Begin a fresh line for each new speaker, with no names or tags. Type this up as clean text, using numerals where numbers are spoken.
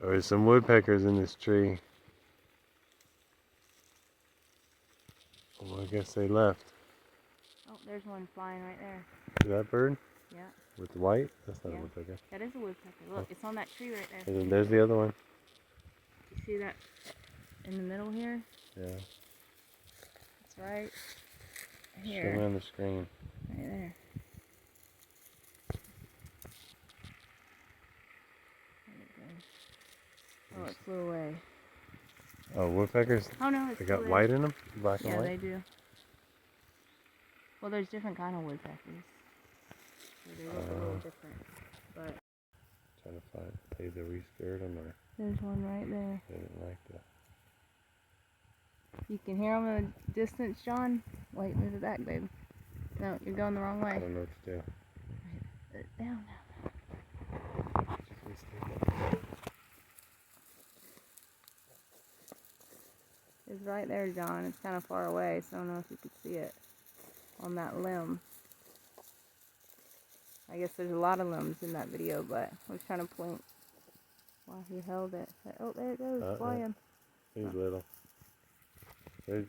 Oh, there's some woodpeckers in this tree. Well, I guess they left.
Oh, there's one flying right there.
See that bird?
Yeah.
With the white? That's not
Yeah.
a woodpecker.
That is a woodpecker. Look, it's on that tree right there.
And then there's the other one.
You see that in the middle here?
Yeah.
It's right here.
Show me on the screen.
Right there. Oh, it flew away.
Oh, woodpeckers?
Oh no, it's
They
still
got
there.
white in them? Black and
Yeah,
white?
they do. Well, there's different kind of woodpeckers. So they look a little different. But
Trying to find. Either we scared them or
there's one right there.
they didn't like that.
You can hear them in the distance, John. Wait, move it back, babe. No, you're going the wrong way.
I don't know what to do.
Put it down now. It's right there, John. It's kind of far away, so I don't know if you could see it on that limb. I guess there's a lot of limbs in that video, but I was trying to point while he held it. Oh, there it goes, flying.
He's little. They're